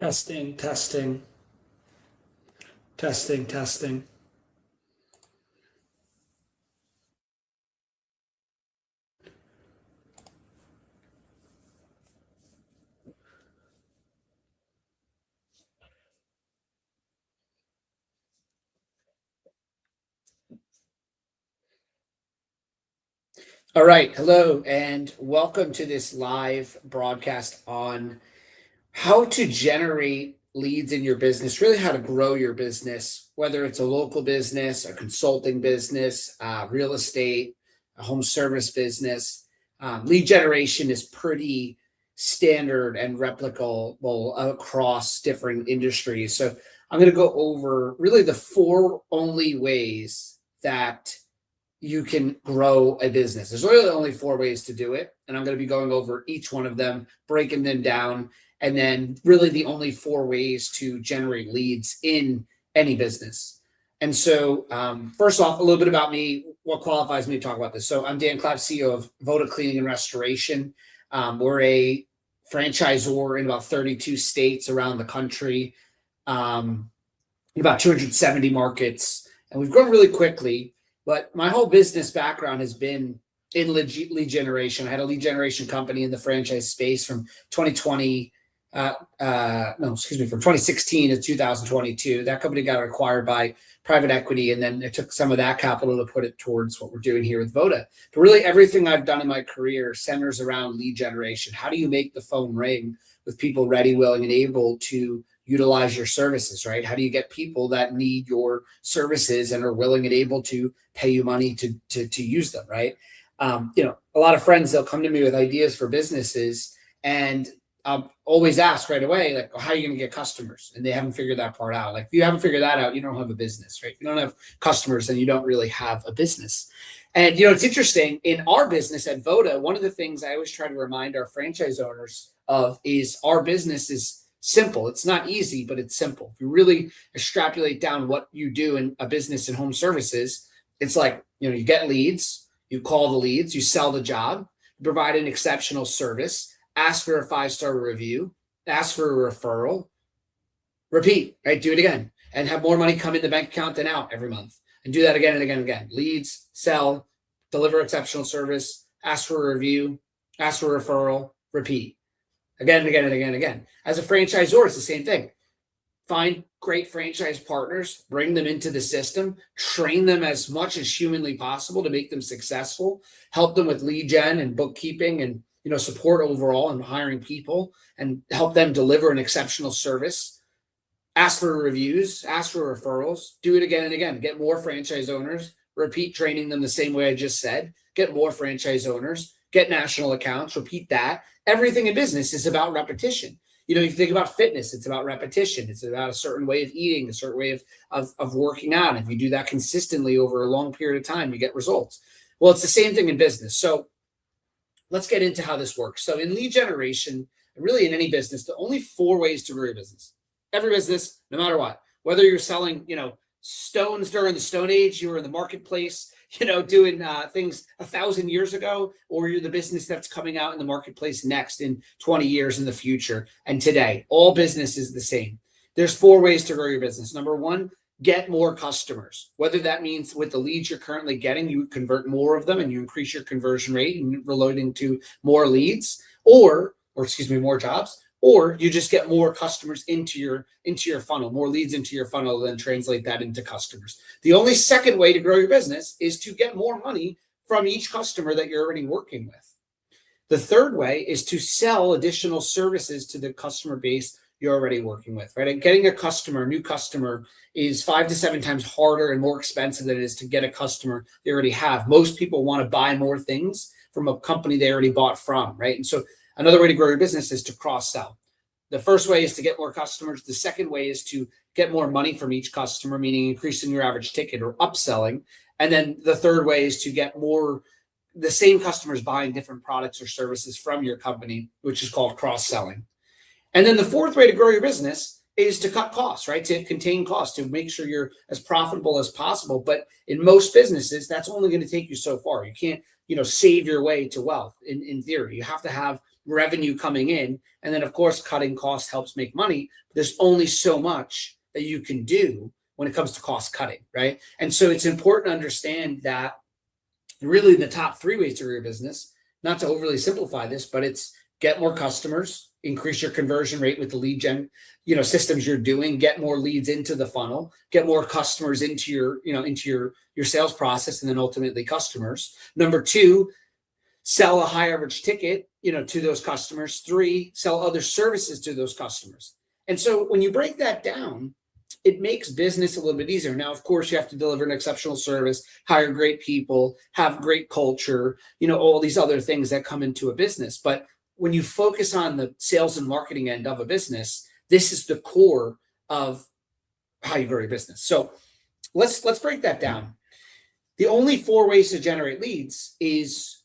Testing, testing, testing, testing. All right. Hello, and welcome to this live broadcast on how to generate leads in your business, really how to grow your business, whether it's a local business, a consulting business, real estate, a home service business. Lead generation is pretty standard and replicable across different industries. So I'm going to go over really the four only ways that you can grow a business. There's really only four ways to do it. And I'm going to be going over each one of them, breaking them down, and then really the only four ways to generate leads in any business. And so, first off, a little bit about me, what qualifies me to talk about this. So, I'm Dan Clapp, CEO of Voda Cleaning and Restoration. We're a franchisor in about 32 states around the country, in about 270 markets, and we've grown really quickly. But my whole business background has been in lead generation. I had a lead generation company in the franchise space from 2020, from 2016 to 2022. That company got acquired by private equity, and then it took some of that capital to put it towards what we're doing here with Voda. But really, everything I've done in my career centers around lead generation. How do you make the phone ring with people ready, willing, and able to utilize your services, right? How do you get people that need your services and are willing and able to pay you money to use them, right? A lot of friends, they'll come to me with ideas for businesses, and I'll always ask right away, like, how are you going to get customers? And they haven't figured that part out. Like, if you haven't figured that out, you don't have a business, right? If you don't have customers, then you don't really have a business. And, it's interesting in our business at Voda, one of the things I always try to remind our franchise owners of is our business is simple. It's not easy, but it's simple. If you really extrapolate down what you do in a business in home services, it's like, you get leads, you call the leads, you sell the job, you provide an exceptional service, ask for a 5-star review, ask for a referral, repeat, right? Do it again and have more money come in the bank account than out every month. And do that again and again and again. Leads, sell, deliver exceptional service, ask for a review, ask for a referral, repeat. Again and again and again and again. As a franchisor, it's the same thing. Find great franchise partners, bring them into the system, train them as much as humanly possible to make them successful, help them with lead gen and bookkeeping and support overall and hiring people, and help them deliver an exceptional service. Ask for reviews, ask for referrals, do it again and again. Get more franchise owners, repeat training them the same way I just said, get more franchise owners, get national accounts, repeat that. Everything in business is about repetition. You think about fitness, it's about repetition. It's about a certain way of eating, a certain way of working out. If you do that consistently over a long period of time, you get results. Well, it's the same thing in business. So let's get into how this works. So in lead generation, really in any business, the only four ways to grow your business. Every business, no matter what, whether you're selling, stones during the Stone Age, you were in the marketplace, doing things 1,000 years ago, or you're the business that's coming out in the marketplace next in 20 years in the future. And today, all business is the same. There's four ways to grow your business. Number one, get more customers. Whether that means with the leads you're currently getting, you convert more of them and you increase your conversion rate and relating to more leads, or more jobs, or you just get more customers into your funnel, more leads into your funnel, then translate that into customers. The only second way to grow your business is to get more money from each customer that you're already working with. The third way is to sell additional services to the customer base you're already working with, right? And getting a new customer is 5 to 7 times harder and more expensive than it is to get a customer they already have. Most people want to buy more things from a company they already bought from, right? And so another way to grow your business is to cross-sell. The first way is to get more customers. The second way is to get more money from each customer, meaning increasing your average ticket or upselling. And then the third way is to get the same customers buying different products or services from your company, which is called cross-selling. And then the fourth way to grow your business is to cut costs, right? To contain costs, to make sure you're as profitable as possible. But in most businesses, that's only going to take you so far. You can't, save your way to wealth in theory. You have to have revenue coming in. And then, of course, cutting costs helps make money. There's only so much that you can do when it comes to cost cutting, right? And so it's important to understand that really the top three ways to grow your business, not to overly simplify this, but it's get more customers, increase your conversion rate with the lead gen, systems you're doing, get more leads into the funnel, get more customers into your sales process, and then ultimately customers. Number two, sell a high average ticket, to those customers. Three, sell other services to those customers. And so when you break that down, it makes business a little bit easier. Now, of course, you have to deliver an exceptional service, hire great people, have great culture, all these other things that come into a business. But when you focus on the sales and marketing end of a business, this is the core of how you grow your business. So let's break that down. The only 4 ways to generate leads is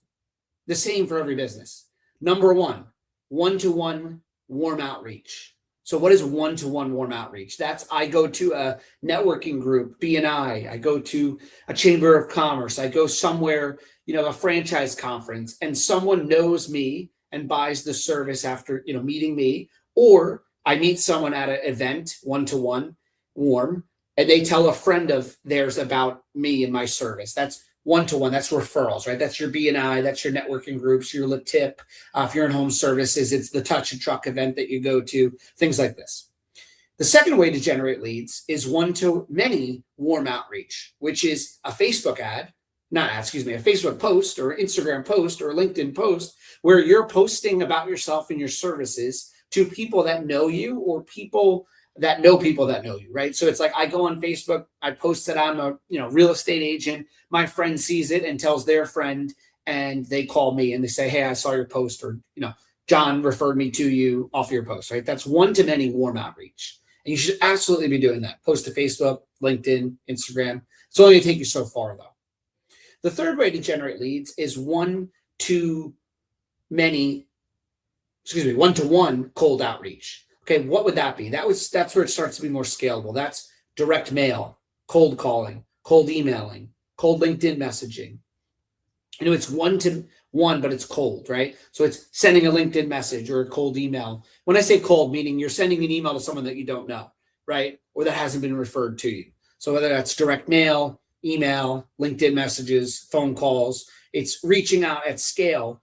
the same for every business. Number one, one-to-one warm outreach. So what is one-to-one warm outreach? That's I go to a networking group, BNI. I go to a chamber of commerce. I go somewhere, a franchise conference, and someone knows me and buys the service after, meeting me. Or I meet someone at an event, one-to-one warm, and they tell a friend of theirs about me and my service. That's one-to-one. That's referrals, right? That's your BNI. That's your networking groups, your LaTip. If you're in home services, it's the Touch a Truck event that you go to, things like this. The second way to generate leads is one-to-many warm outreach, which is a Facebook a Facebook post or Instagram post or LinkedIn post where you're posting about yourself and your services to people that know you or people that know you, right? So it's like I go on Facebook, I post that I'm a real estate agent. My friend sees it and tells their friend, and they call me and they say, "Hey, I saw your post," or John referred me to you off your post, right? That's one-to-many warm outreach, and you should absolutely be doing that. Post to Facebook, LinkedIn, Instagram. It's only gonna take you so far, though. The third way to generate leads is one-to-one cold outreach. Okay, what would that be? That's where it starts to be more scalable. That's direct mail, cold calling, cold emailing, cold LinkedIn messaging. It's one-to-one, but it's cold, right? So it's sending a LinkedIn message or a cold email. When I say cold, meaning you're sending an email to someone that you don't know, right? Or that hasn't been referred to you. So whether that's direct mail, email, LinkedIn messages, phone calls, it's reaching out at scale,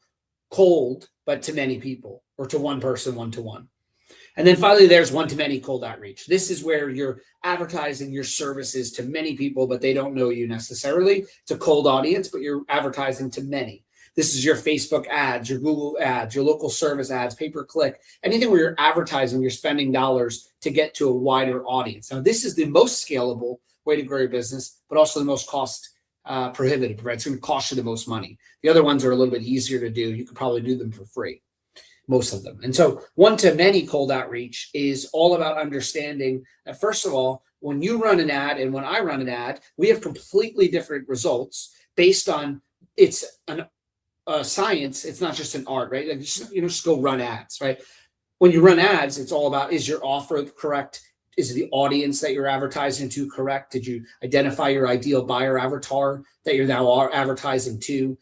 cold, but to many people, or to one person, one-to-one. And then finally, there's one-to-many cold outreach. This is where you're advertising your services to many people, but they don't know you necessarily. It's a cold audience, but you're advertising to many. This is your Facebook ads, your Google ads, your local service ads, pay-per-click, anything where you're advertising, you're spending dollars to get to a wider audience. Now, this is the most scalable way to grow your business, but also the most cost prohibitive, right? It's going to cost you the most money. The other ones are a little bit easier to do. You could probably do them for free. Most of them. And so one-to-many cold outreach is all about understanding that, first of all, when you run an ad and when I run an ad, we have completely different results based on it's a science. It's not just an art, right? Like just go run ads, right? When you run ads, it's all about, is your offer correct? Is the audience that you're advertising to correct? Did you identify your ideal buyer avatar that you're now advertising to?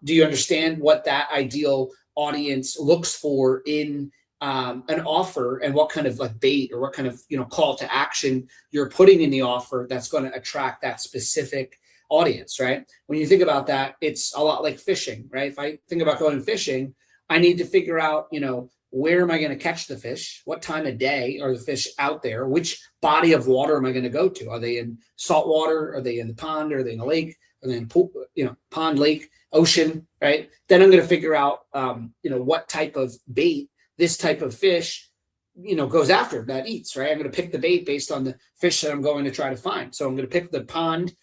Do you understand what that ideal audience looks for in an offer, and what kind of like bait or what kind of call to action you're putting in the offer that's going to attract that specific audience, right? When you think about that, it's a lot like fishing, right? If I think about going fishing, I need to figure out where am I going to catch the fish? What time of day are the fish out there? Which body of water am I going to go to? Are they in salt water? Are they in the pond? Are they in a lake? Are they in pool, pond, lake, ocean, right? Then I'm going to figure out, what type of bait this type of fish, goes after, that eats, right? I'm going to pick the bait based on the fish that I'm going to try to find. So I'm going to pick the pond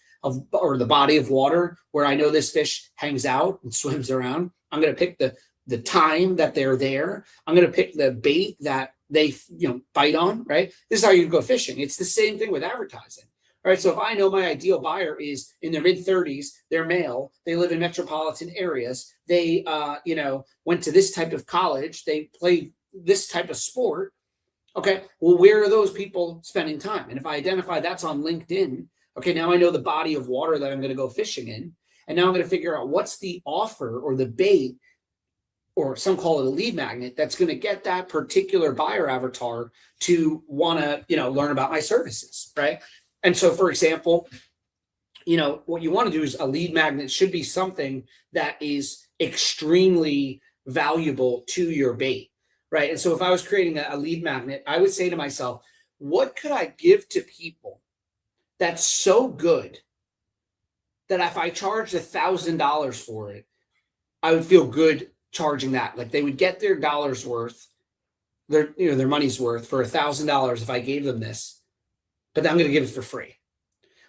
or the body of water where I know this fish hangs out and swims around. I'm going to pick the time that they're there. I'm going to pick the bait that they, bite on, right? This is how you go fishing. It's the same thing with advertising. All right, so if I know my ideal buyer is in their mid-30s, they're male, they live in metropolitan areas, they, went to this type of college, they play this type of sport, okay, well, where are those people spending time? And if I identify that's on LinkedIn, okay, now I know the body of water that I'm going to go fishing in, and now I'm going to figure out what's the offer or the bait or some call it a lead magnet, that's going to get that particular buyer avatar to want to, learn about my services, right? And so, for example, what you want to do is a lead magnet should be something that is extremely valuable to your bait, right? And so if I was creating a lead magnet, I would say to myself, what could I give to people that's so good that if I charged $1,000 for it, I would feel good charging that? Like they would get their dollar's worth, their money's worth for $1,000 if I gave them this, but I'm going to give it for free.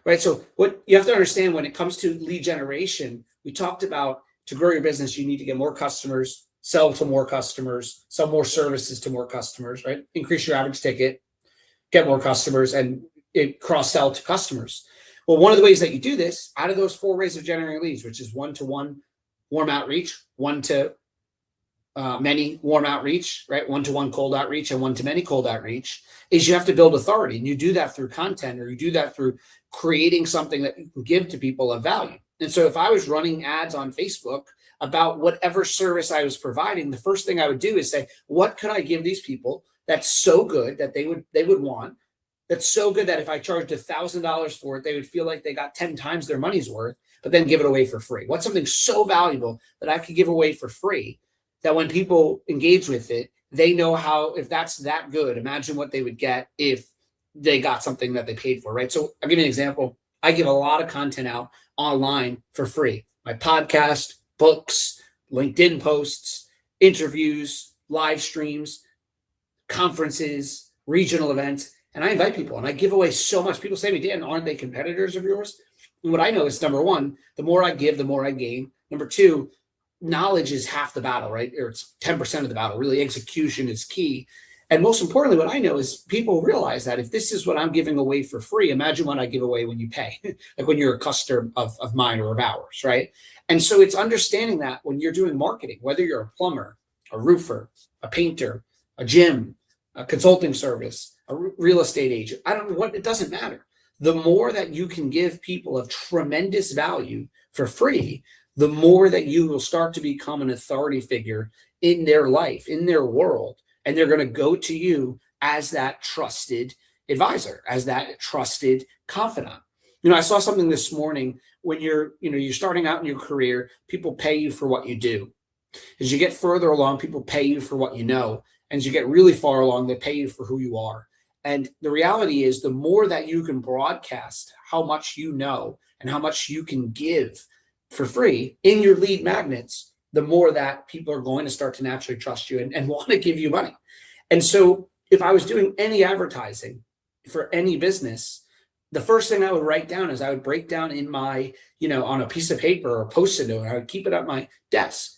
Right. So what you have to understand when it comes to lead generation, we talked about to grow your business, you need to get more customers, sell to more customers, sell more services to more customers, right? Increase your average ticket, get more customers, and cross-sell to customers. Well, one of the ways that you do this out of those 4 ways of generating leads, which is one-to-one warm outreach, one-to-many warm outreach, right? One-to-one cold outreach and one-to-many cold outreach, is you have to build authority. And you do that through content, or you do that through creating something that you can give to people of value. And so if I was running ads on Facebook about whatever service I was providing, the first thing I would do is say, what could I give these people that's so good that they would want, that's so good that if I charged $1,000 for it, they would feel like they got 10 times their money's worth, but then give it away for free? What's something so valuable that I could give away for free that when people engage with it, they know how, if that's that good, imagine what they would get if they got something that they paid for, right? So I'll give you an example. I give a lot of content out online for free. My podcast, books, LinkedIn posts, interviews, live streams, conferences, regional events, and I invite people and I give away so much. People say to me, Dan, aren't they competitors of yours? And what I know is, number one, the more I give, the more I gain. Number two, knowledge is half the battle, right? Or it's 10% of the battle. Really, execution is key. And most importantly, what I know is people realize that if this is what I'm giving away for free, imagine what I give away when you pay, like when you're a customer of mine or of ours, right? And so it's understanding that when you're doing marketing, whether you're a plumber, a roofer, a painter, a gym, a consulting service, a real estate agent, I don't know what, it doesn't matter. The more that you can give people of tremendous value for free, the more that you will start to become an authority figure in their life, in their world. And they're going to go to you as that trusted advisor, as that trusted confidant. I saw something this morning. When you're starting out in your career, people pay you for what you do. As you get further along, people pay you for what you know. And as you get really far along, they pay you for who you are. And the reality is, the more that you can broadcast how much you know and how much you can give for free in your lead magnets, the more that people are going to start to naturally trust you and want to give you money. And so if I was doing any advertising for any business, the first thing I would write down is I would break down in my, on a piece of paper or a Post-it note, I would keep it at my desk.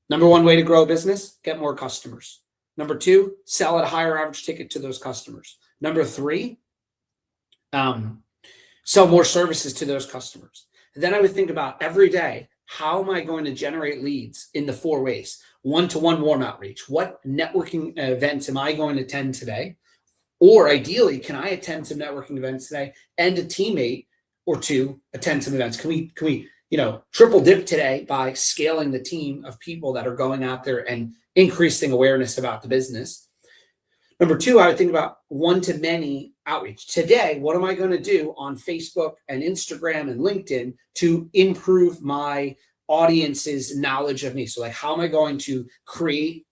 Number one way to grow a business, get more customers. Number two, sell at a higher average ticket to those customers. Number three, sell more services to those customers. And then I would think about every day, how am I going to generate leads in the 4 ways? One-to-one warm outreach. What networking events am I going to attend today? Or ideally, can I attend some networking events today and a teammate or two attend some events? Can we triple dip today by scaling the team of people that are going out there and increasing awareness about the business? Number two, I would think about one-to-many outreach. Today, what am I going to do on Facebook and Instagram and LinkedIn to improve my audience's knowledge of me? So like, how am I going to create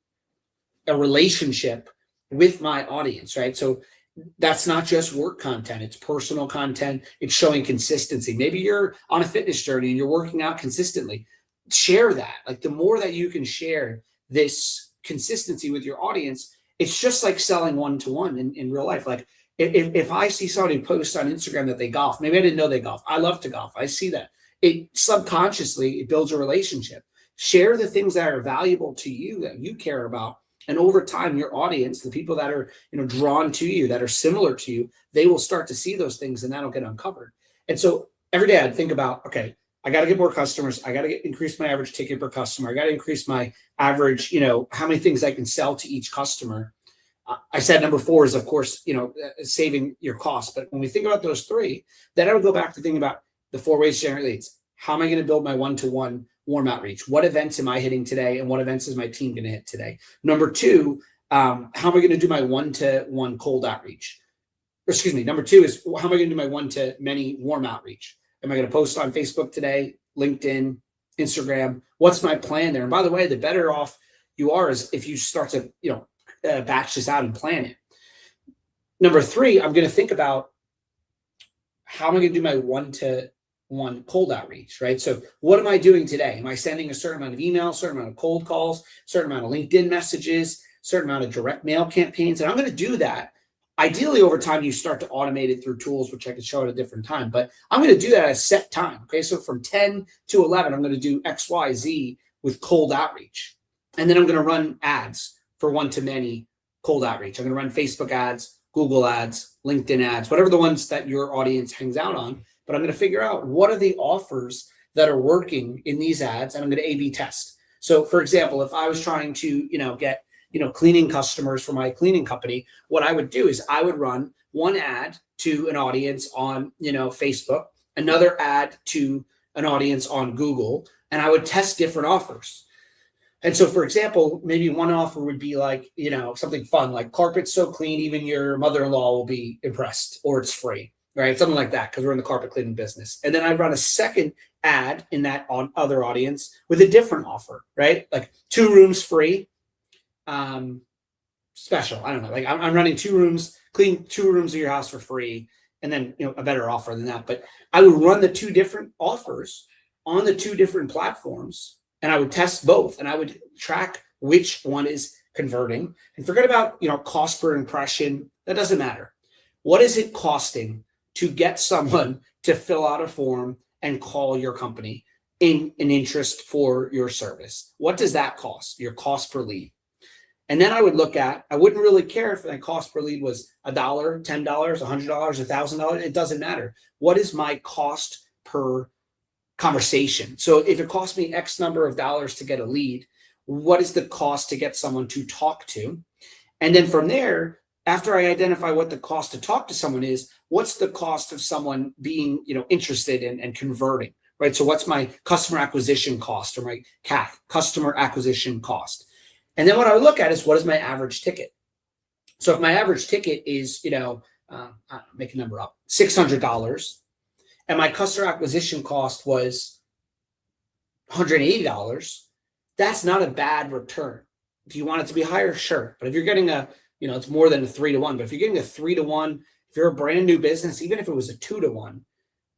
a relationship with my audience, right? So that's not just work content, it's personal content. It's showing consistency. Maybe you're on a fitness journey and you're working out consistently. Share that. Like, the more that you can share this consistency with your audience, it's just like selling one-to-one in real life. Like, if I see somebody post on Instagram that they golf, maybe I didn't know they golf. I love to golf. I see that. It subconsciously, it builds a relationship. Share the things that are valuable to you, that you care about. And over time, your audience, the people that are drawn to you, that are similar to you, they will start to see those things, and that'll get uncovered. And so every day I'd think about, okay, I got to get more customers. I got to increase my average ticket per customer. I got to increase my average, how many things I can sell to each customer. I said number 4 is, of course, saving your costs. But when we think about those 3, then I would go back to thinking about the 4 ways to generate leads. How am I going to build my one-to-one warm outreach. What events am I hitting today, and what events is my team going to hit today? Number two, how am I going to do my one-to-one cold outreach? Or excuse me. Number two is, how am I going to do my one-to-many warm outreach? Am I going to post on Facebook today, LinkedIn, Instagram? What's my plan there? And by the way, the better off you are is if you start to, batch this out and plan it. Number three, I'm going to think about, how am I going to do my one-to-one cold outreach, right? So what am I doing today? Am I sending a certain amount of emails, certain amount of cold calls, certain amount of LinkedIn messages, certain amount of direct mail campaigns? And I'm going to do that. Ideally, over time, you start to automate it through tools, which I could show at a different time. But I'm going to do that at a set time. Okay, so from 10 to 11, I'm going to do X, Y, Z with cold outreach. And then I'm going to run ads for one-to-many cold outreach. I'm going to run Facebook ads, Google ads, LinkedIn ads, whatever the ones that your audience hangs out on. But I'm going to figure out what are the offers that are working in these ads, and I'm going to A/B test. So, for example, if I was trying to, get cleaning customers for my cleaning company, what I would do is I would run one ad to an audience on, Facebook, another ad to an audience on Google, and I would test different offers. And so, for example, maybe one offer would be like, something fun, like carpet's so clean, even your mother-in-law will be impressed, or it's free, right? Something like that, because we're in the carpet cleaning business. And then I run a second ad in that other audience with a different offer, right? Like 2 rooms free, special. I don't know. Like I'm running 2 rooms, clean 2 rooms of your house for free, and then a better offer than that. But I would run the 2 different offers on the 2 different platforms, and I would test both, and I would track which one is converting. And forget about cost per impression. That doesn't matter. What is it costing to get someone to fill out a form and call your company in an interest for your service? What does that cost? Your cost per lead. And then I would look at, I wouldn't really care if that cost per lead was $1, $10, $100, $1,000. It doesn't matter. What is my cost per conversation? So if it costs me X number of dollars to get a lead, what is the cost to get someone to talk to? And then from there, after I identify what the cost to talk to someone is, what's the cost of someone being, interested in and converting, right? So what's my customer acquisition cost, or my CAC, customer acquisition cost? And then what I look at is, what is my average ticket? So if my average ticket is, make a number up, $600, and my customer acquisition cost was $180, that's not a bad return. Do you want it to be higher? Sure. But if you're getting it's more than a 3-to-1, but if you're getting a 3-to-1, if you're a brand new business, even if it was a 2-to-1,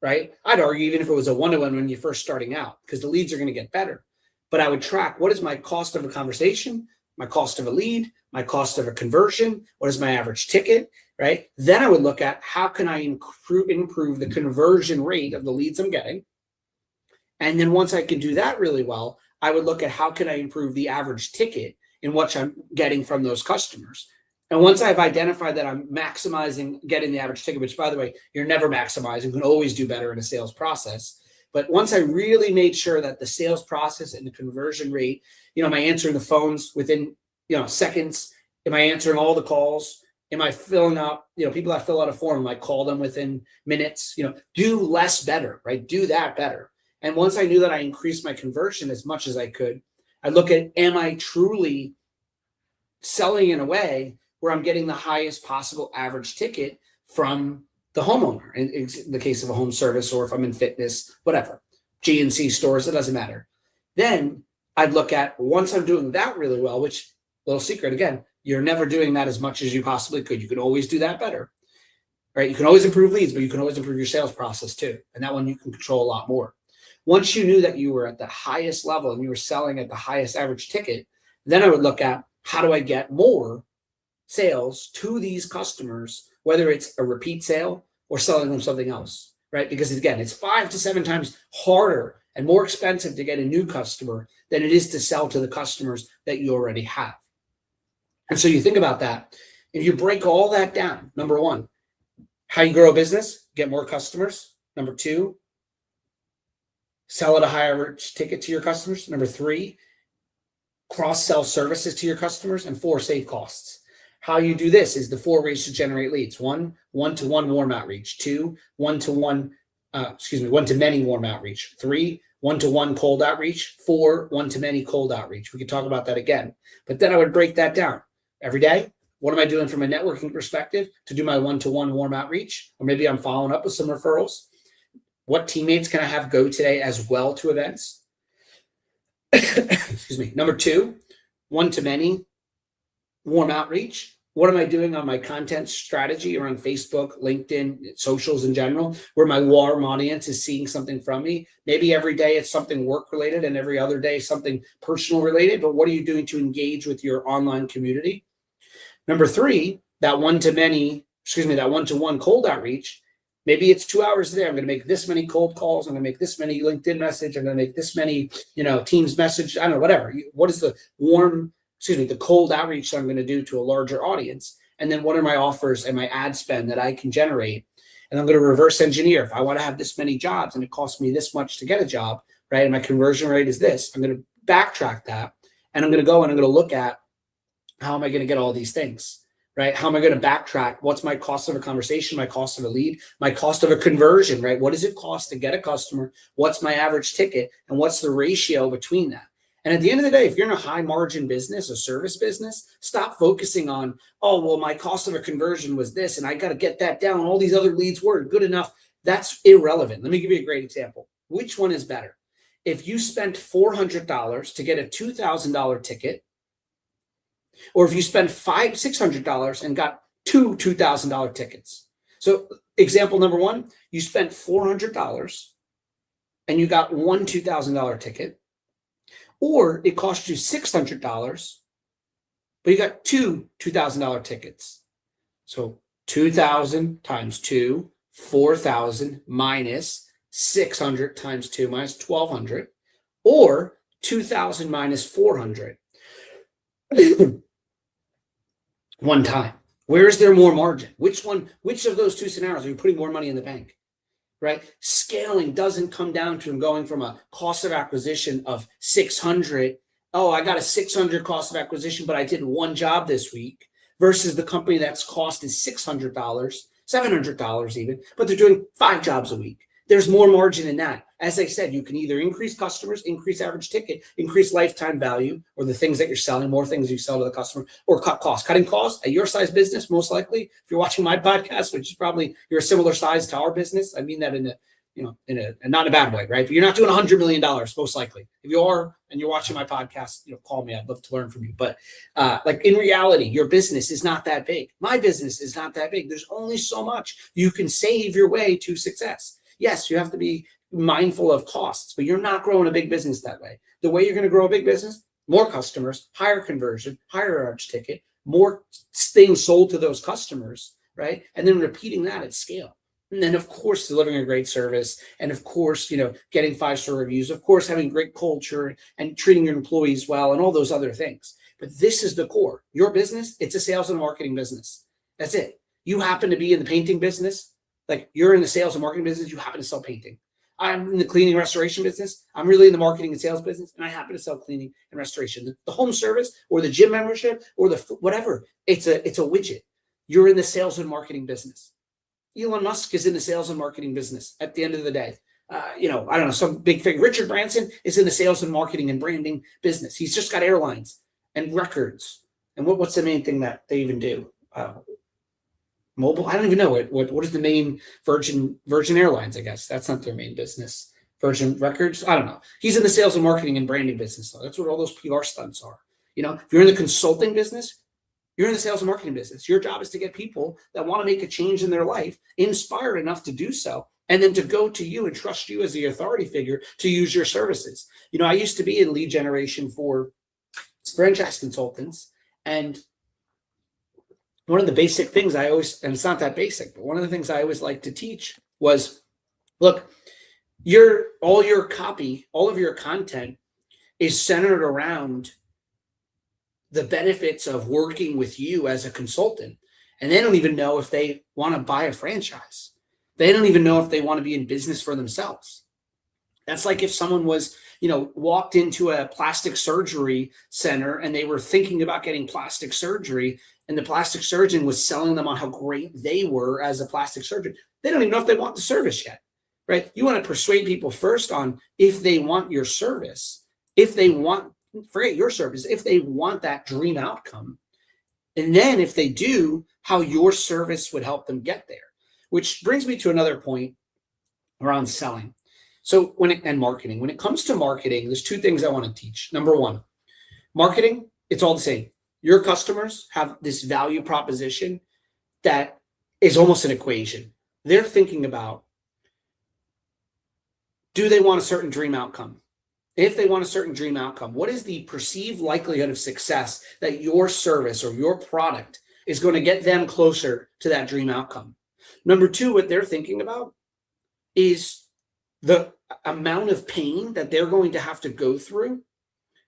right? I'd argue even if it was a 1-to-1 when you're first starting out, because the leads are going to get better. But I would track, what is my cost of a conversation, my cost of a lead, my cost of a conversion, what is my average ticket, right? Then I would look at, how can I improve the conversion rate of the leads I'm getting? And then once I can do that really well, I would look at, how can I improve the average ticket in what I'm getting from those customers? And once I've identified that I'm maximizing getting the average ticket, which, by the way, you're never maximizing, you can always do better in a sales process. But once I really made sure that the sales process and the conversion rate, am I answering the phones within, seconds? Am I answering all the calls? Am I filling out, people that fill out a form, I call them within minutes, do less better, right? Do that better. And once I knew that I increased my conversion as much as I could, I look at, am I truly selling in a way where I'm getting the highest possible average ticket from the homeowner, in the case of a home service, or if I'm in fitness, whatever, GNC stores, it doesn't matter. Then I'd look at, once I'm doing that really well, which, little secret again, you're never doing that as much as you possibly could. You can always do that better, right? You can always improve leads, but you can always improve your sales process too. And that one you can control a lot more. Once you knew that you were at the highest level and you were selling at the highest average ticket, then I would look at, how do I get more sales to these customers, whether it's a repeat sale or selling them something else, right? Because again, it's 5 to 7 times harder and more expensive to get a new customer than it is to sell to the customers that you already have. And so you think about that. If you break all that down, number 1, how you grow a business, get more customers. Number 2, sell at a higher average ticket to your customers. Number 3, cross-sell services to your customers. And 4, save costs. How you do this is the 4 ways to generate leads. 1, one-to-one warm outreach. 2, one-to-many warm outreach. 3, one-to-one cold outreach, 4 one-to-many cold outreach. We could talk about that again. But then I would break that down every day. What am I doing from a networking perspective to do my one-to-one warm outreach? Or maybe I'm following up with some referrals. What teammates can I have go today as well to events? Excuse me. Number 2, one-to-many warm outreach. What am I doing on my content strategy around Facebook, LinkedIn, socials in general, where my warm audience is seeing something from me? Maybe every day it's something work related and every other day something personal related, but what are you doing to engage with your online community? Number 3, that one-to-one cold outreach. Maybe it's 2 hours a day. I'm going to make this many cold calls. I'm going to make this many LinkedIn message. I'm going to make this many, Teams message. I don't know, whatever. What is the cold outreach that I'm going to do to a larger audience? And then what are my offers and my ad spend that I can generate? And I'm going to reverse engineer. If I want to have this many jobs and it costs me this much to get a job, right? And my conversion rate is this, I'm going to backtrack that. And I'm going to go and I'm going to look at how am I going to get all these things, right? How am I going to backtrack? What's my cost of a conversation, my cost of a lead, my cost of a conversion, right? What does it cost to get a customer? What's my average ticket? And what's the ratio between that? And at the end of the day, if you're in a high margin business, a service business, stop focusing on, oh, well, my cost of a conversion was this, and I got to get that down. All these other leads weren't good enough. That's irrelevant. Let me give you a great example. Which one is better? If you spent $400 to get a $2,000 ticket, or if you spend $600 and got 2 $2,000 tickets. So example number 1, you spent $400 and you got 1 $2,000 ticket, or it cost you $600, but you got 2 $2,000 tickets. So 2,000 times 2, 4,000 minus 600 times 2 minus 1,200, or 2,000 minus 400. One time. Where is there more margin? Which of those 2 scenarios are you putting more money in the bank? Right? Scaling doesn't come down to going from a cost of acquisition of 600. Oh, I got a 600 cost of acquisition, but I did 1 job this week, versus the company that's cost is $600, $700 even, but they're doing 5 jobs a week. There's more margin in that. As I said, you can either increase customers, increase average ticket, increase lifetime value, or the things that you're selling, more things you sell to the customer, or cut costs. Cutting costs at your size business, most likely, if you're watching my podcast, which is probably you're a similar size to our business. I mean that in a not in a bad way, right? But you're not doing $100 million, most likely. If you are and you're watching my podcast, call me. I'd love to learn from you. But like in reality, your business is not that big. My business is not that big. There's only so much you can save your way to success. Yes, you have to be mindful of costs, but you're not growing a big business that way. The way you're going to grow a big business, more customers, higher conversion, higher average ticket, more things sold to those customers, right? And then repeating that at scale. And then, of course, delivering a great service. And of course, getting 5-star reviews, of course, having great culture and treating your employees well and all those other things. But this is the core. Your business, it's a sales and marketing business. That's it. You happen to be in the painting business. Like you're in the sales and marketing business, you happen to sell painting. I'm in the cleaning and restoration business. I'm really in the marketing and sales business, and I happen to sell cleaning and restoration. The home service or the gym membership or the whatever, it's a widget. You're in the sales and marketing business. Elon Musk is in the sales and marketing business at the end of the day. I don't know, some big thing. Richard Branson is in the sales and marketing and branding business. He's just got airlines and records. And what's the main thing that they even do? Mobile. I don't even know what is the main Virgin Airlines. I guess that's not their main business. Virgin Records. I don't know. He's in the sales and marketing and branding business, though. That's what all those PR stunts are. If you're in the consulting business, you're in the sales and marketing business. Your job is to get people that want to make a change in their life, inspired enough to do so, and then to go to you and trust you as the authority figure to use your services. I used to be in lead generation for franchise consultants, and one of the basic things and it's not that basic, but one of the things I always like to teach was, look, all your copy, all of your content is centered around the benefits of working with you as a consultant. And they don't even know if they want to buy a franchise. They don't even know if they want to be in business for themselves. That's like if someone was, walked into a plastic surgery center and they were thinking about getting plastic surgery, and the plastic surgeon was selling them on how great they were as a plastic surgeon. They don't even know if they want the service yet, right? You want to persuade people first on if they want your service, if they want, forget your service, if they want that dream outcome. And then if they do, how your service would help them get there. Which brings me to another point around selling. So and marketing, when it comes to marketing, there's two things I want to teach. Number one, marketing, it's all the same. Your customers have this value proposition that is almost an equation. They're thinking about, do they want a certain dream outcome? If they want a certain dream outcome, what is the perceived likelihood of success that your service or your product is going to get them closer to that dream outcome? Number two, what they're thinking about is the amount of pain that they're going to have to go through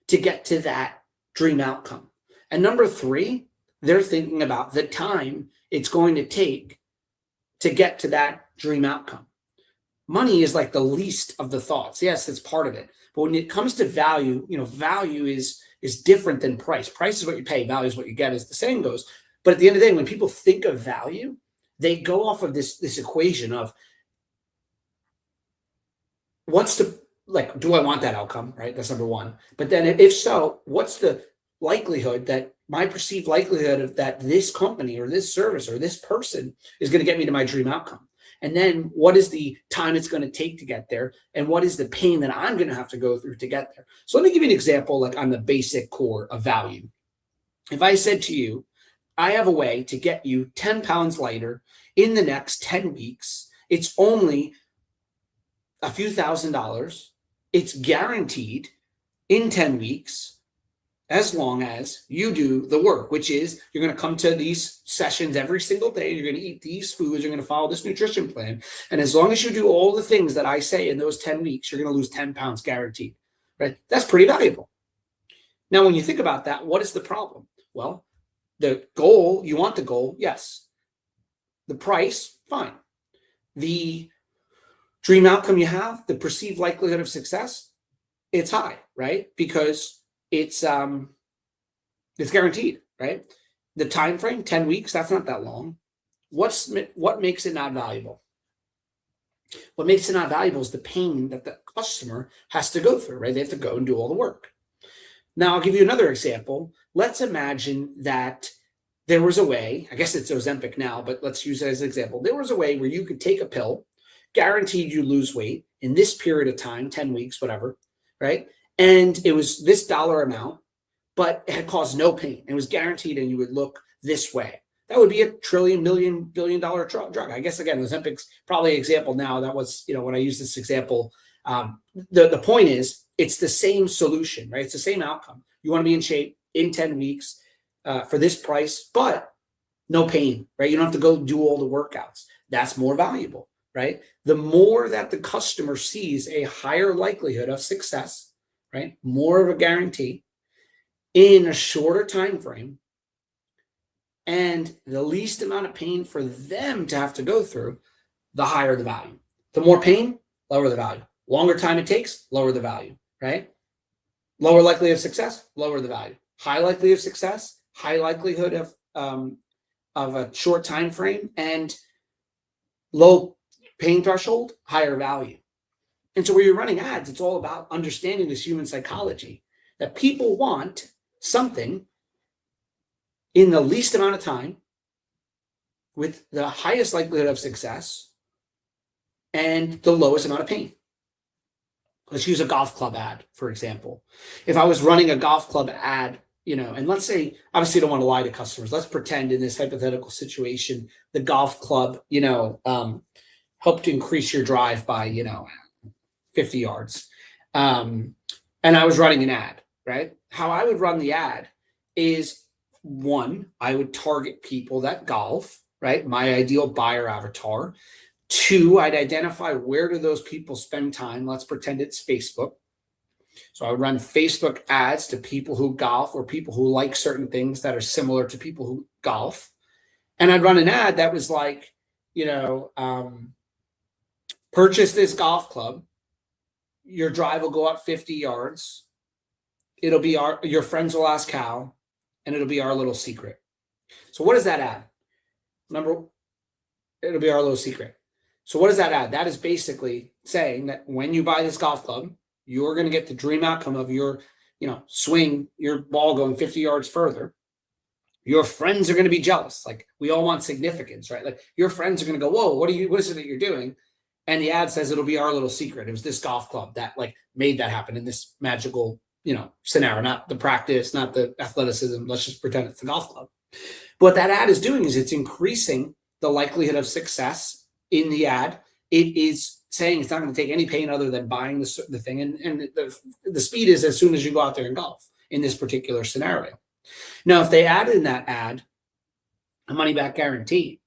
to get to that dream outcome. And number three, they're thinking about the time it's going to take to get to that dream outcome. Money is like the least of the thoughts. Yes, it's part of it. But when it comes to value, value is different than price. Price is what you pay, value is what you get, as the saying goes. But at the end of the day, when people think of value, they go off of this equation of what's the, like, do I want that outcome, right? That's number one. But then if so, what's the likelihood that my perceived likelihood of that this company or this service or this person is going to get me to my dream outcome? And then what is the time it's going to take to get there? And what is the pain that I'm going to have to go through to get there? So let me give you an example, like on the basic core of value. If I said to you, I have a way to get you 10 pounds lighter in the next 10 weeks. It's only a few $1,000s. It's guaranteed in 10 weeks, as long as you do the work, which is you're going to come to these sessions every single day. You're going to eat these foods. You're going to follow this nutrition plan. And as long as you do all the things that I say in those 10 weeks, you're going to lose 10 pounds guaranteed, right? That's pretty valuable. Now, when you think about that, what is the problem? Well, the goal, you want the goal, yes. The price, fine. The dream outcome you have, the perceived likelihood of success, it's high, right? Because it's guaranteed, right? The time frame, 10 weeks, that's not that long. What makes it not valuable? What makes it not valuable is the pain that the customer has to go through, right? They have to go and do all the work. Now, I'll give you another example. Let's imagine that there was a way, I guess it's Ozempic now, but let's use it as an example. There was a way where you could take a pill, guaranteed you lose weight in this period of time, 10 weeks, whatever, right? And it was this dollar amount, but it had caused no pain. It was guaranteed, and you would look this way. That would be a billion-dollar drug. I guess, again, Ozempic's probably an example now. That was, when I use this example. The point is, it's the same solution, right? It's the same outcome. You want to be in shape in 10 weeks for this price, but no pain, right? You don't have to go do all the workouts. That's more valuable, right? The more that the customer sees a higher likelihood of success, right? More of a guarantee in a shorter time frame, and the least amount of pain for them to have to go through, the higher the value. The more pain, lower the value. Longer time it takes, lower the value, right? Lower likelihood of success, lower the value. High likelihood of success, high likelihood of a short time frame, and low pain threshold, higher value. And so where you're running ads, it's all about understanding this human psychology, that people want something in the least amount of time with the highest likelihood of success and the lowest amount of pain. Let's use a golf club ad, for example. If I was running a golf club ad, and let's say, obviously, don't want to lie to customers. Let's pretend in this hypothetical situation, the golf club, helped increase your drive by, 50 yards. And I was running an ad, right? How I would run the ad is, one, I would target people that golf, right? My ideal buyer avatar. Two, I'd identify where do those people spend time. Let's pretend it's Facebook. So I would run Facebook ads to people who golf or people who like certain things that are similar to people who golf. And I'd run an ad that was like, purchase this golf club. Your drive will go up 50 yards. It'll be your friends will ask how, and it'll be our little secret. So what is that ad? It'll be our little secret. So what is that ad? That is basically saying that when you buy this golf club, you're going to get the dream outcome of your, swing your ball going 50 yards further. Your friends are going to be jealous. Like, we all want significance, right? Like, your friends are going to go, whoa, what is it that you're doing? And the ad says it'll be our little secret. It was this golf club that like made that happen in this magical, scenario, not the practice, not the athleticism. Let's just pretend it's the golf club. But what that ad is doing is it's increasing the likelihood of success in the ad. It is saying it's not going to take any pain other than buying the thing. And the speed is as soon as you go out there and golf in this particular scenario. Now, if they add in that ad a money back guarantee,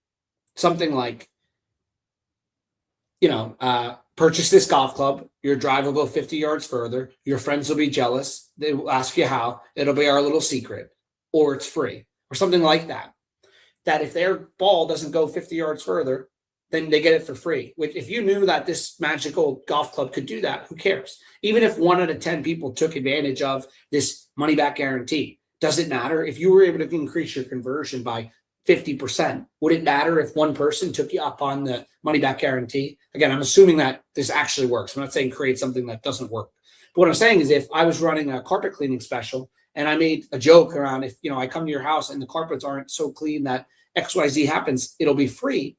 something like, purchase this golf club, your drive will go 50 yards further, your friends will be jealous, they will ask you how, it'll be our little secret, or it's free, or something like that. That if their ball doesn't go 50 yards further, then they get it for free. Which, if you knew that this magical golf club could do that, who cares? Even if 1 out of 10 people took advantage of this money back guarantee, does it matter? If you were able to increase your conversion by 50%, would it matter if one person took you up on the money back guarantee? Again, I'm assuming that this actually works. I'm not saying create something that doesn't work. But what I'm saying is, if I was running a carpet cleaning special and I made a joke around, if I come to your house and the carpets aren't so clean that XYZ happens, it'll be free.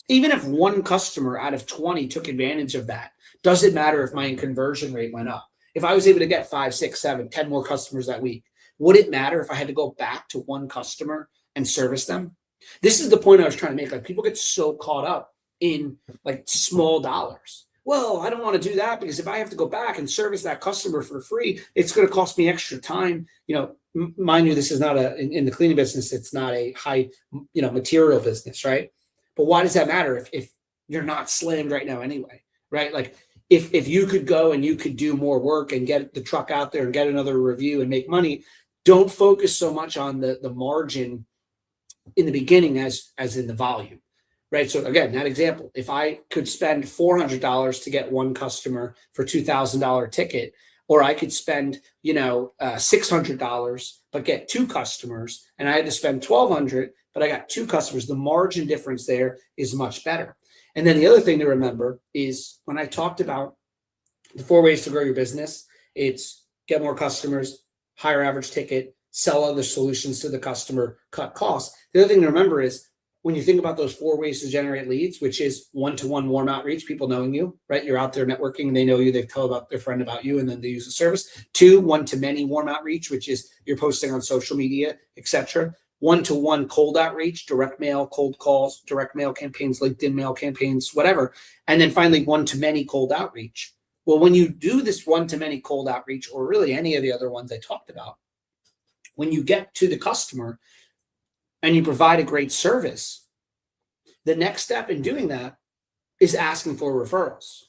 Even if one customer out of 20 took advantage of that, does it matter if my conversion rate went up? If I was able to get 5, 6, 7, 10 more customers that week, would it matter if I had to go back to one customer and service them? This is the point I was trying to make. Like, people get so caught up in like small dollars. Well, I don't want to do that because if I have to go back and service that customer for free, it's going to cost me extra time. Mind you, this is not in the cleaning business, it's not a high, material business, right? But why does that matter if you're not slammed right now anyway, right? Like, if you could go and you could do more work and get the truck out there and get another review and make money, don't focus so much on the margin in the beginning as in the volume, right? So again, that example, if I could spend $400 to get one customer for $2,000 ticket, or I could spend, $600 but get 2 customers, and I had to spend $1,200 but I got 2 customers, the margin difference there is much better. And then the other thing to remember is, when I talked about the 4 ways to grow your business, it's get more customers, higher average ticket, sell other solutions to the customer, cut costs. The other thing to remember is, when you think about those 4 ways to generate leads, which is 1-to-1 warm outreach, people knowing you, right? You're out there networking, they know you, they tell about their friend about you, and then they use the service. 2, 1-to-many warm outreach, which is you're posting on social media, etc. 1-to-1 cold outreach, direct mail, cold calls, direct mail campaigns, LinkedIn mail campaigns, whatever. And then finally, 1-to-many cold outreach. Well, when you do this 1-to-many cold outreach, or really any of the other ones I talked about, when you get to the customer and you provide a great service, the next step in doing that is asking for referrals.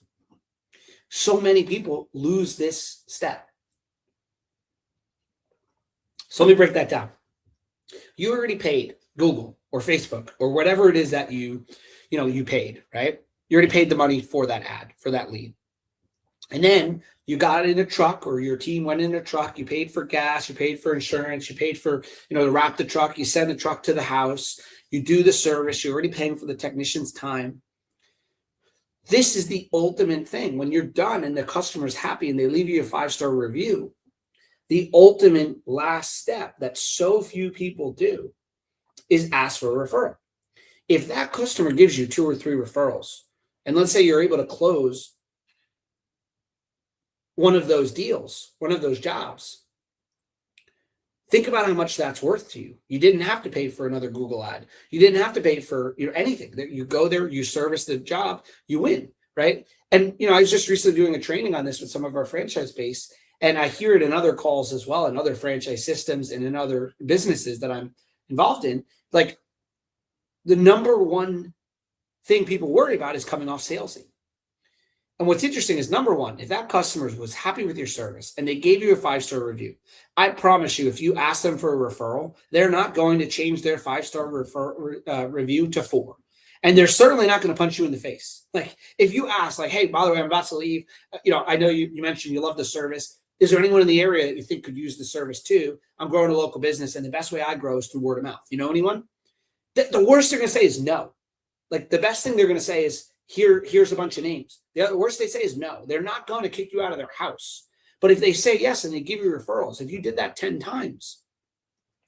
So many people lose this step. So let me break that down. You already paid Google or Facebook or whatever it is that you paid, right? You already paid the money for that ad, for that lead. And then you got it in a truck, or your team went in a truck, you paid for gas, you paid for insurance, you paid for, to wrap the truck, you send the truck to the house, you do the service, you're already paying for the technician's time. This is the ultimate thing. When you're done and the customer's happy and they leave you a 5-star review, the ultimate last step that so few people do is ask for a referral. If that customer gives you 2 or 3 referrals, and let's say you're able to close one of those deals, one of those jobs, think about how much that's worth to you. You didn't have to pay for another Google ad. You didn't have to pay for anything. You go there, you service the job, you win, right? And I was just recently doing a training on this with some of our franchise base, and I hear it in other calls as well, in other franchise systems and in other businesses that I'm involved in. Like, the number one thing people worry about is coming off salesy. And what's interesting is, number one, if that customer was happy with your service and they gave you a 5-star review, I promise you, if you ask them for a referral, they're not going to change their 5-star review to 4. And they're certainly not going to punch you in the face. Like, if you ask, like, hey, by the way, I'm about to leave. I know you mentioned you love the service. Is there anyone in the area that you think could use the service too? I'm growing a local business, and the best way I grow is through word of mouth. You know anyone? The worst they're going to say is no. Like, the best thing they're going to say is, here's a bunch of names. The worst they say is no. They're not going to kick you out of their house. But if they say yes and they give you referrals, if you did that 10 times,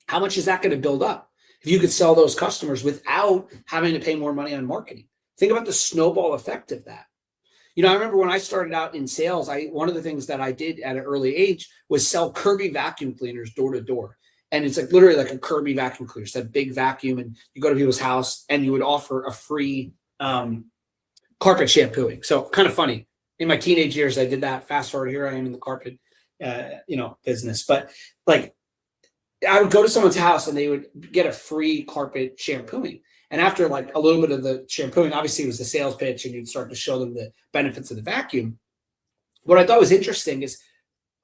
how much is that going to build up? If you could sell those customers without having to pay more money on marketing, think about the snowball effect of that. I remember when I started out in sales, one of the things that I did at an early age was sell Kirby vacuum cleaners door to door. And it's like literally like a Kirby vacuum cleaner. It's that big vacuum, and you go to people's house and you would offer a free carpet shampooing. So kind of funny. In my teenage years, I did that. Fast forward, here I am in the carpet, business. But like, I would go to someone's house and they would get a free carpet shampooing. And after like a little bit of the shampooing, obviously it was the sales pitch, and you'd start to show them the benefits of the vacuum. What I thought was interesting is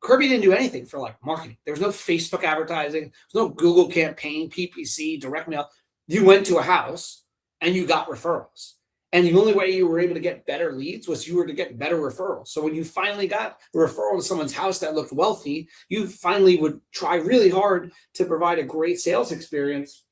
Kirby didn't do anything for like marketing. There was no Facebook advertising. There was no Google campaign, PPC, direct mail. You went to a house and you got referrals. And the only way you were able to get better leads was you were to get better referrals. So when you finally got a referral to someone's house that looked wealthy, you finally would try really hard to provide a great sales experience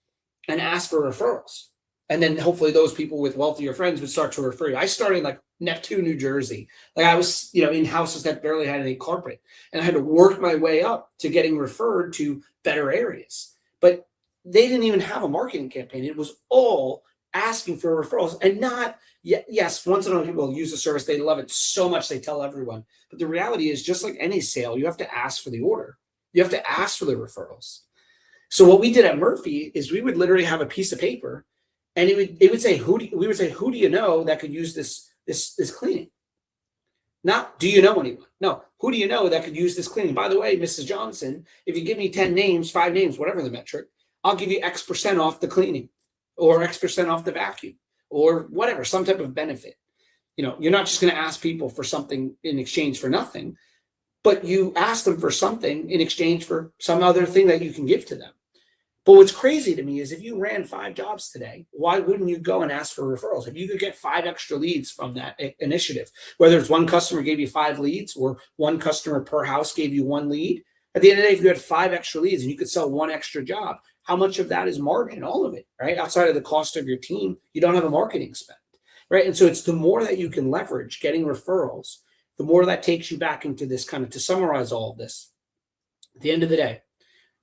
and ask for referrals. And then hopefully those people with wealthier friends would start to refer you. I started in like Neptune, New Jersey. Like I was, in houses that barely had any carpet, and I had to work my way up to getting referred to better areas. But they didn't even have a marketing campaign. It was all asking for referrals, and not, yes, once in a while people use the service. They love it so much. They tell everyone. But the reality is, just like any sale, you have to ask for the order. You have to ask for the referrals. So what we did at Murphy is we would literally have a piece of paper, and it would say, who do you know that could use this cleaning? Not, do you know anyone? No, who do you know that could use this cleaning? By the way, Mrs. Johnson, if you give me 10 names, 5 names, whatever the metric, I'll give you X% off the cleaning, or X% off the vacuum, or whatever, some type of benefit. You're not just going to ask people for something in exchange for nothing, but you ask them for something in exchange for some other thing that you can give to them. But what's crazy to me is if you ran 5 jobs today, why wouldn't you go and ask for referrals? If you could get 5 extra leads from that initiative, whether it's one customer gave you 5 leads or one customer per house gave you 1 lead, at the end of the day, if you had 5 extra leads and you could sell 1 extra job, how much of that is margin? All of it, right? Outside of the cost of your team, you don't have a marketing spend, right? And so it's the more that you can leverage getting referrals, the more that takes you back into this kind of, to summarize all of this, at the end of the day,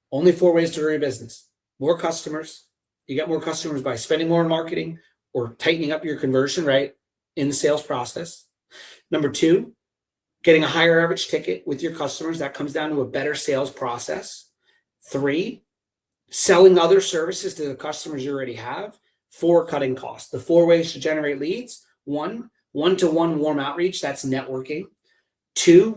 only 4 ways to grow your business. More customers. You get more customers by spending more on marketing or tightening up your conversion, right, in the sales process. Number 2, getting a higher average ticket with your customers. That comes down to a better sales process. 3, selling other services to the customers you already have. 4, cutting costs. The 4 ways to generate leads: 1, one-to-one warm outreach. That's networking. 2,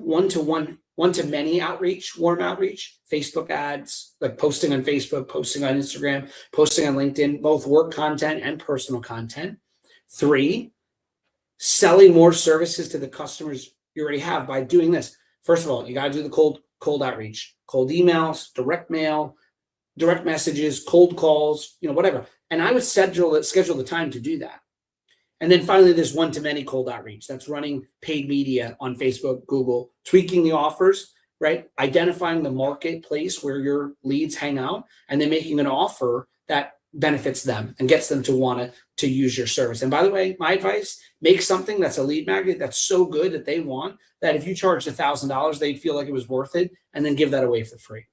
one-to-many outreach, warm outreach, Facebook ads, like posting on Facebook, posting on Instagram, posting on LinkedIn, both work content and personal content. 3, selling more services to the customers you already have by doing this. First of all, you got to do the cold outreach, cold emails, direct mail, direct messages, cold calls, whatever. And I would schedule the time to do that. And then finally, there's one-to-many cold outreach. That's running paid media on Facebook, Google, tweaking the offers, right? Identifying the marketplace where your leads hang out, and then making an offer that benefits them and gets them to want to use your service. And by the way, my advice, make something that's a lead magnet that's so good that they want, that if you charged $1,000, they'd feel like it was worth it, and then give that away for free.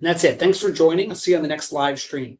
And that's it. Thanks for joining. I'll see you on the next live stream.